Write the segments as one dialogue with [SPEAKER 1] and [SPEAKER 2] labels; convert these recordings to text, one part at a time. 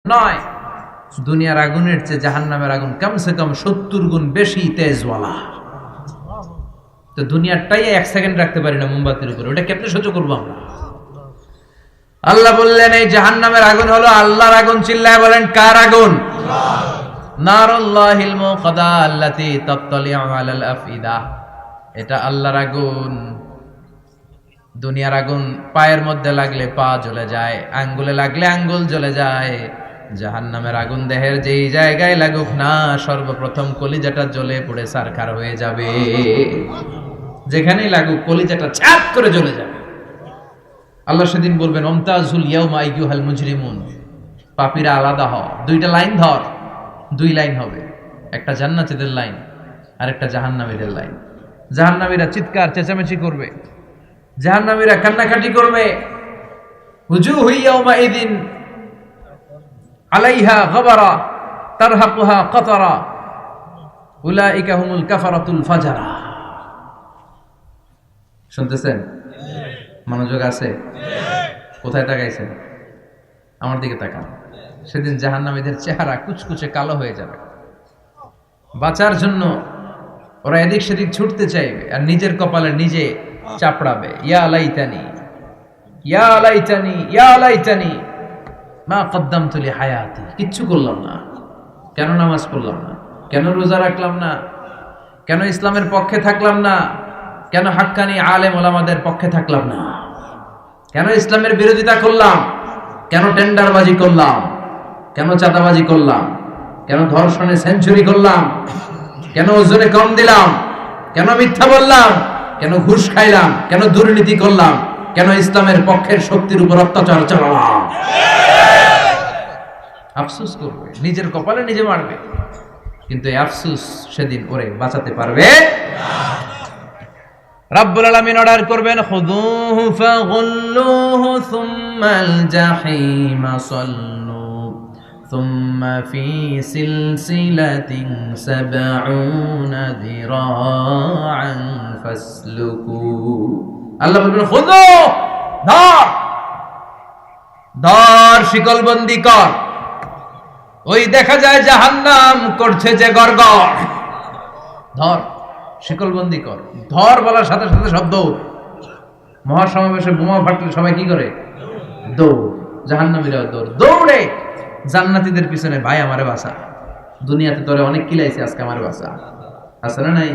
[SPEAKER 1] নয়, দুনিয়ার আগুনের চেয়ে জাহান্নামের আগুন কমসে কম 70 গুণ বেশি তেজওয়ালা। তো দুনিয়ারটাই 1 সেকেন্ড রাখতে পারি না মোমবাতির উপরে, ওটা কেমনে সহ্য করবো আমরা? আল্লাহ বললেন এই জাহান্নামের আগুন হলো আল্লাহর আগুন। চিল্লায় বলেন কার আগুন? নারুল্লাহিল মুকাদা আল্লাতী তাত্তালিউ আলাল আফইদা। এটা আল্লাহর আগুন। দুনিয়ার আগুন পায়ের মধ্যে লাগলে পা জ্বলে যায়, আঙ্গুলে লাগলে আঙ্গুল জ্বলে যায়। জাহান্নামের আগুন দেহের যেই জায়গায় লাগুক না, সর্বপ্রথম কলিজাটা জ্বলে পুড়ে ছারখার হয়ে যাবে। যেখানেই লাগুক কলিজাটা ছাপ করে জ্বলে যাবে। আল্লাহ সেদিন বলবেন ওমতাজুল ইয়াউমা আইয়ুহাল মুজরিমুন, পাপীরা আলাদা হও। দুইটা লাইন ধর, 2 লাইন হবে, একটা জান্নাতীদের লাইন আর একটা জাহান্নামীদের লাইন। জাহান্নামীরা চিৎকার চেঁচামেচি করবে, জাহান্নামীরা কান্নাকাটি করবে। উজুহু ইয়াউমাইদিন আলাইহা গাবারা তারহাকুহা কাতারা উলাইকা হুমুল কাফারাতুল ফাজারা। শুনতেছেন? মনোযোগ আছে? কোথায় তাকাইছেন? আমার দিকে তাকান। সেদিন জাহান্নামীদের চেহারা কুচকুচে কালো হয়ে যাবে। বাঁচার জন্য ওরা এদিক সেদিক ছুটতে চাইবে আর নিজের কপালে নিজে চাপড়াবে। ইয়া লাইতানি ইয়া লাইতানি ইয়া লাইতানি মা কদ্দামতু লি হায়াতি। কিচ্ছু করলাম না, কেন নামাজ পড়লাম না, কেন রোজা রাখলাম না, কেন ইসলামের পক্ষে থাকলাম না, কেন হাক্কানি আলেম ওলামাদের পক্ষে থাকলাম না, কেন ইসলামের বিরোধিতা করলাম, কেন টেন্ডারবাজি করলাম, কেন চাঁদাবাজি করলাম, কেন ধর্ষণে সেঞ্চুরি করলাম, কেন ওজনে কম দিলাম, কেন মিথ্যা বললাম, কেন ঘুষ খাইলাম, কেন দুর্নীতি করলাম, কেন ইসলামের পক্ষের শক্তির উপর অত্যাচার চালালাম। আফসোস করবে, নিজের কপালে নিজে মারবে, কিন্তু এই আফসোস সেদিন ওরে বাঁচাতে পারবে না। রাব্বুল আলামিন অর্ডার করবেন খুযুহু ফাগুল্লুহু সুম্মাল জাহিমা সাল্লু সুম্মা ফি সিলসিলাতিন ৭০ যিরাআন ফাসলুকু। আল্লাহ বলবেন খুযু, ধর ধর, শিকলবন্দি কর। ওই দেখা যায় জাহান্নাম করছে যে গড়গড়, ধর শিকলবন্দি কর। ধর বলার সাথে সাথে সব দৌড়। মহাসমাবেশে বোমা ফাটলে সবাই কি করে? দৌড়। জাহান্নামীরা দৌড়। দৌড়ে জান্নাতীদের পিছনে, ভাই আমারে বাঁচা, দুনিয়াতে তোরে অনেক কিলাইছে, আজকে আমার বাঁচা। আছে না নাই?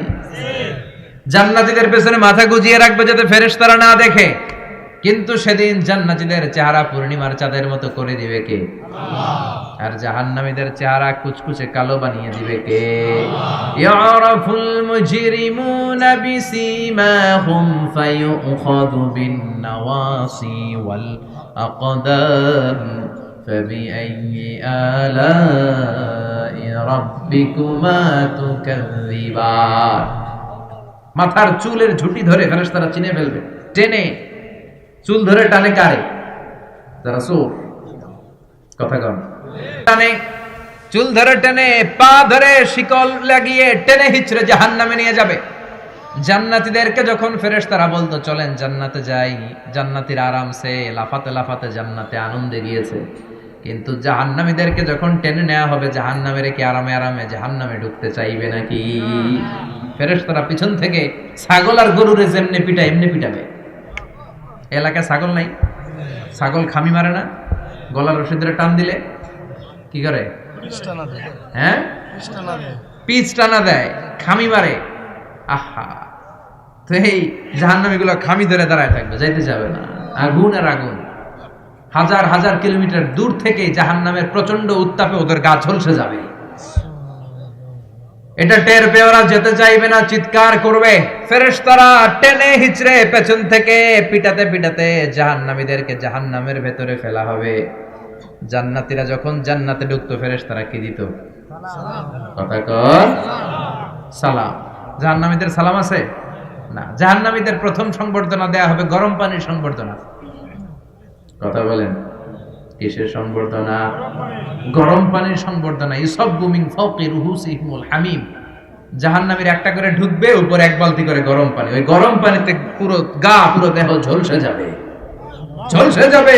[SPEAKER 1] জান্নাতীদের পেছনে মাথা গুজিয়ে রাখবে যাতে ফেরেশতারা না দেখে। কিন্তু সেদিন জান্নাতীদের চেহারা পূর্ণিমার চাঁদের মতো করে দিবে কে? আল্লাহ। আর জাহান্নামীদের চেহারা কুচকুচে কালো বানিয়ে দিবে কে? ইয়ারাফুল মুজরিমুনা বিসীমাহুম ফায়ুখাযু বিন নাওয়াসি ওয়াল আকদাম ফাবিআইয়ি আলাই রাব্বিকুমা তুকাযযিবান। মাথার চুলের ঝুঁটি ধরে ফেরেশতারা চিনে ফেলবে। টেনে চুল ধরে টানে কারে? যারা চোর। কথা কন। টানে, চুল ধরে টেনে, পা ধরে শিকল লাগিয়ে টেনে হিচড়ে জাহান্নামে নিয়ে যাবে। জান্নাতীদেরকে যখন ফেরেশতারা বলতো চলেন জান্নাতে যাই, জান্নাতীরা আরামসে লাফাতে লাফাতে জান্নাতে আনন্দে গিয়েছে। কিন্তু জাহান্নামীদেরকে যখন টেনে নেওয়া হবে, জাহান্নামের কি আরামে আরামে জাহান্নামে ঢুকতে চাইবে নাকি? ফেরেশতারা পিছন থেকে ছাগল আর গরুরে যেমনি পিটায় এমনি পিটাবে। এলাকায় ছাগল নাই? ছাগল খামি মারে না? গলার রশি ধরে টান দিলে কি করে? হ্যাঁ, পিচ টানা দেয়, খামি মারে। আহা, তো এই জাহান্নামীগুলো খামি ধরে দাঁড়ায় থাকবে, যাইতে যাবে না। আগুন আর আগুন। হাজার হাজার কিলোমিটার দূর থেকে জাহান্নামের প্রচন্ড উত্তাপে ওদের গা ঝলসে যাবে। এটা টের পেয়ে ওরা যেতে চাইবে না, চিৎকার করবে। ফেরেশতারা টেনে হিচড়ে পেছন থেকে পিটাতে পিটাতে জাহান্নামীদেরকে জাহান্নামের ভেতরে ফেলা হবে। জান্নাতীরা যখন জান্নাতে ঢুকতো, ফেরেশতারা কি দিত? কথা কর, সালাম। জাহান্নামীদের সালাম আছে না? জাহান্নামীদের প্রথম সংবর্ধনা দেয়া হবে গরম পানির সংবর্ধনা। কথা বলেন, কিসের সংবর্ধনা? গরম পানির সংবর্ধনা। ইউসাব্বু মিন ফাওকি রুহুসিহিমুল হামিম। জাহান্নামীর একটা করে ঢুকবে, উপরে 1 বালতি করে গরম পানি। ওই গরম পানিতে পুরো গা, পুরো দেহ ঝলসে যাবে, ঝলসে যাবে।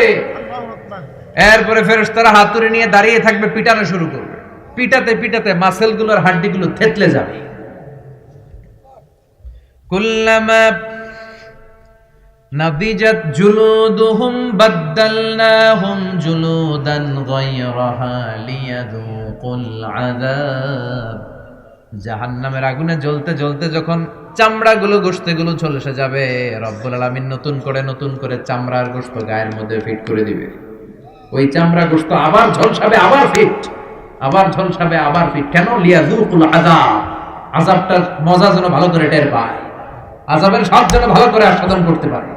[SPEAKER 1] এরপরে ফেরেশতারা হাতুড়ি নিয়ে দাঁড়িয়ে থাকবে, পিটানো শুরু করবে। পিটাতে পিটাতে মাসেলগুলোর হাড্ডিগুলো থেতলে যাবে। কুল্লামা নাদিজাত জুলুদুহুম বাদদালনাহুম জুলুদান গায়রাহা লিয়াযুকুল আযাব। জাহান্নামের আগুনে জ্বলতে জ্বলতে যখন চামড়াগুলো গোশতগুলো ঝলসে যাবে, রব্বুল আলামিন নতুন করে চামড়ার গোশত গায়ের মধ্যে ফিট করে দিবে। ওই চামড়া গোশত আবার ঝলসাবে, আবার ফিট, আবার ঝলসাবে, আবার ফিট। কেন? লিয়াযুকুল আযাব, আযাবটার মজা যেন ভালো করে টের পায়, আযাবের স্বাদ যেন ভালো করে আস্বাদন করতে পারে।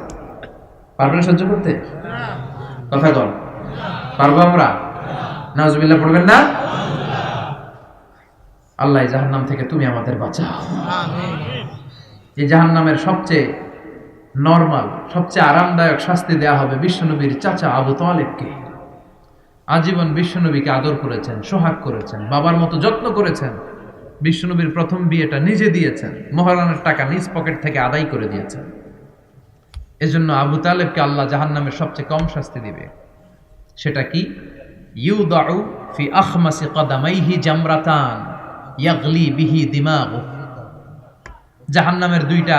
[SPEAKER 1] পারবে না সহ্য করতে? কথা বল, পারবো আমরা? নাউজুবিল্লাহ পড়বেন না? আল্লাহ জাহান্নাম থেকে তুমি আমাদের বাঁচাও। এই জাহান্নামের সবচেয়ে নরমাল, সবচেয়ে আরামদায়ক শাস্তি দেয়া হবে বিশ্বনবীর চাচা আবু তালেবকে। আজীবন বিশ্বনবীকে আদর করেছেন, সোহাগ করেছেন, বাবার মতো যত্ন করেছেন। বিশ্বনবীর প্রথম বিয়েটা নিজে দিয়েছেন, মহারানার টাকা নিজ পকেট থেকে আদায় করে দিয়েছেন। এজন্য আবু তালেবকে আল্লাহ জাহান্নামের সবচেয়ে কম শাস্তি দিবে। সেটা কি? ইউদাউ ফি আখমাসি কদামাইহি জামরাতান ইয়াগলি বিহি দিমাগু। জাহান্নামের দুইটা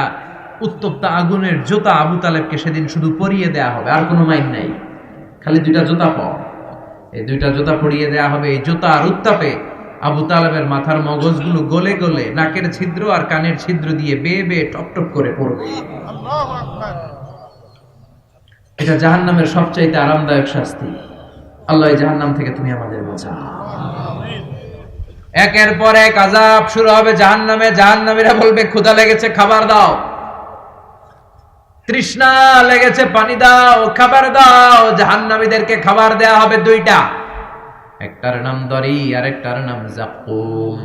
[SPEAKER 1] উত্তপ্ত আগুনের জুতা আবু তালেবকে সেদিন শুধু পরিয়ে দেয়া হবে, আর কোনো মাইন নাই, খালি দুইটা জুতা পর। এই দুইটা জুতা পরিয়ে দেয়া হবে। এই জুতার উত্তাপে আবু তালেবের মাথার মগজগুলো গলে গলে নাকের ছিদ্র আর কানের ছিদ্র দিয়ে বেয়ে বেয়ে টপ টপ করে পড়বে। এটা জাহান্নামের সবচাইতে আরামদায়ক শাস্তি। আল্লাহ এই জাহান্নাম থেকে তুমি আমাদের বাঁচাও। একের পর এক আযাব শুরু হবে জাহান্নামে। জাহান্নামীরা বলবে, ক্ষুধা লেগেছে, খাবার দাও। তৃষ্ণা লেগেছে, পানি দাও, খাবার দাও। জাহান্নামীদেরকে খাবার দেয়া হবে দুইটা, একটার নাম দরি আর একটার নাম যাকুম।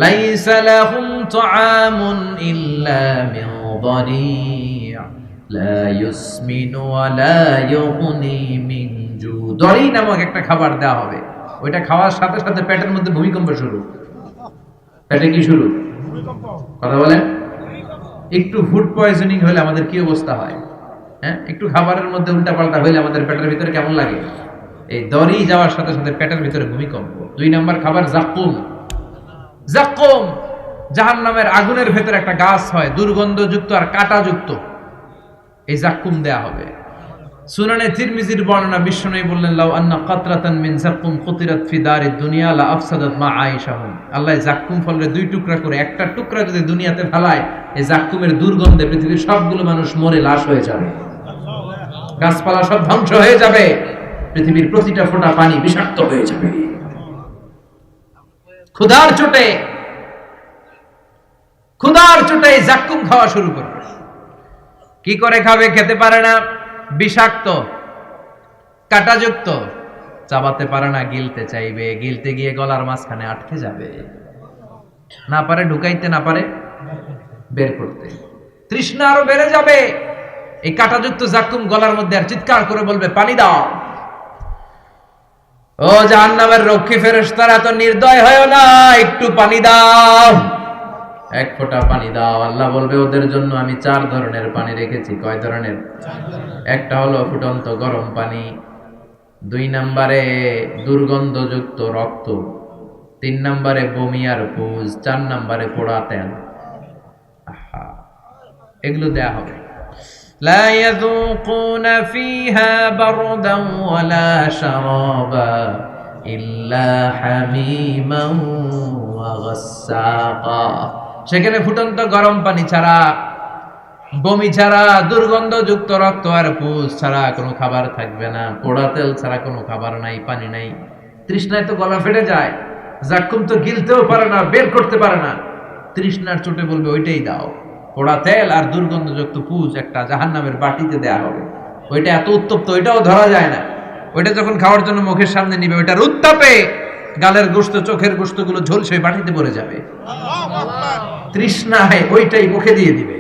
[SPEAKER 1] লাইসা লাহুম তুআমুন ইল্লা মিন দরি' লা ইউসমিনু ওয়া লা ইউগনি মিন জু। দরি নামক একটা খাবার দেওয়া হবে। ওইটা খাওয়ার সাথে সাথে পেটের মধ্যে ভূমিকম্প শুরু। পেটে কি শুরু? কথা বলেন। একটু ফুড পয়জনিং হলে আমাদের কি অবস্থা হয়? হ্যাঁ, একটু খাবারের মধ্যে উল্টাপাল্টা হইলে আমাদের পেটের ভিতরে কেমন লাগে? এই দড়ি যাওয়ার সাথে সাথে পেটের ভিতরে ভূমিকম্প। 2 নাম্বার খাবার যাকুম। যাকুম জাহান্নামের আগুনের ভেতরে একটা গাছ হয়, দুর্গন্ধযুক্ত আর কাঁটাযুক্ত। এই যাকুম দেয়া হবে। সুনানে তিরমিজির বর্ণনা, বিশ্বনবী বললেন, লাউ আন্না কাতরাতান মিন যাকুম কুতিরাত ফি দারিদ দুনিয়া লা আফসাদাত মা আয়েশাহুম। আল্লাহ যাকুম ফলের 2 টুকরা করে, একটা টুকরা যদি দুনিয়াতে ফেলায়, এই যাকুমের দুর্গন্ধে পৃথিবীর সবগুলো মানুষ মরে লাশ হয়ে যাবে, গাছপালা সব ধ্বংস হয়ে যাবে, পৃথিবীর প্রতিটা ফোঁটা পানি বিষাক্ত হয়ে যাবে। ক্ষুধার চোটে যাকুম খাওয়া শুরু করবে। কি করে খাবে? খেতে পারে না, বিষাক্ত, কাঁটাযুক্ত, চাবাতে পারে না, গিলতে চাইবে, গিলতে গিয়ে গলার মাঝখানে আটকে যাবে, না পারে ঢুকাইতে, না পারে বের করতে। তৃষ্ণা আরো বেড়ে যাবে। এই কাঁটাযুক্ত যাকুম গলার মধ্যে আর চিৎকার করে বলবে, পানি দাও। ও জাহান্নামের রক্ষী ফেরেশতারা, তো নির্দয় হয় না, একটু পানি দাও, এক ফোঁটা পানি দাও। আল্লাহ বলবে, ওদের জন্য আমি 4 ধরনের পানি রেখেছি। কয় ধরনের? একটা হলো ফুটন্ত গরম পানি, 2 নম্বরে দুর্গন্ধযুক্ত রক্ত, 3 নম্বরে বমি আর পুজ, 4 নম্বরে পোড়া তেল। এগুলো দেয়া হবে। লা ইয়াযুকুনা ফিহা বারদান ওয়ালা শারাবা ইল্লা হামিমান ওয়া গাসসাকা। সেখানে ফুটন্ত গরম পানি ছাড়া, বমি ছাড়া, দুর্গন্ধযুক্ত রক্ত আর পুজ ছাড়া কোনো খাবার থাকবে না, পোড়া তেল ছাড়া কোনো খাবার নাই, পানি নাই। তৃষ্ণায় তো গলা ফেটে যায়, যাকুম তো গিলতেও পারে না, বের করতে পারে না। তৃষ্ণার চোটে বলবে, ওইটাই দাও। পোড়া তেল আর দুর্গন্ধযুক্ত পুজ একটা জাহান্নামের বাটিতে দেয়া হবে। ওইটা এত উত্তপ্ত, ওইটাও ধরা যায় না। ওইটা যখন খাওয়ার জন্য মুখের সামনে নিবে, ওইটার উত্তাপে গালের গোশত, চোখের গোশতগুলো ঝলসে বাটিতে পড়ে যাবে। তৃষ্ণায় ওইটাই মুখে দিয়ে দিবে,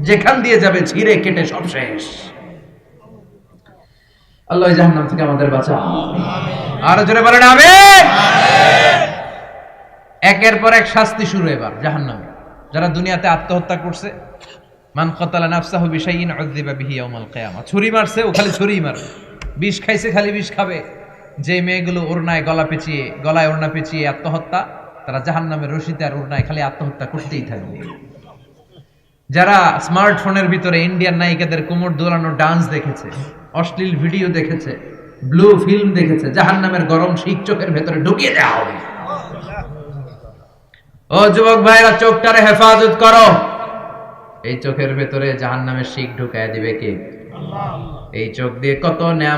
[SPEAKER 1] যেখান দিয়ে যাবে ছিঁড়ে কেটে সব শেষ। আল্লাহ জাহান্নাম থেকে আমাদের বাঁচাও। আর জোরে বলেন আমিন। একের পর এক শাস্তি শুরু এবার জাহান্নামে। যারা দুনিয়াতে আত্মহত্যা করছে, মান কাতালা নাফসাহু বিশাইইন উযযিবা বিহি ইয়াউমাল কিয়ামা। ছুরি মারছে, ও খালি ছুরি মারবে, বিষ খাইছে, খালি বিষ খাবে, যে মেয়েগুলো ওড়নায় গলায় ওড়না পেঁচিয়ে আত্মহত্যা, তারা জাহান্নামের রশিতে আর ওড়নায় খালি আত্মহত্যা করতেই থাকবে। যারা স্মার্টফোনের ভিতরে ইন্ডিয়ান নায়িকাদের কোমর দোলানো ডান্স দেখেছে, অশ্লীল ভিডিও দেখেছে, ব্লু ফিল্ম দেখেছে, জাহান্নামের গরম শিক চোখের ভেতরে ঢুকিয়ে দেওয়া হবে। ও যুবক ভাইরা, চোখটারে হেফাজত করো। এই চোখের ভেতরে জাহান্নামের শিক ঢুকায় দিবে কে? এই চোখ দিয়ে কত নেয়ামত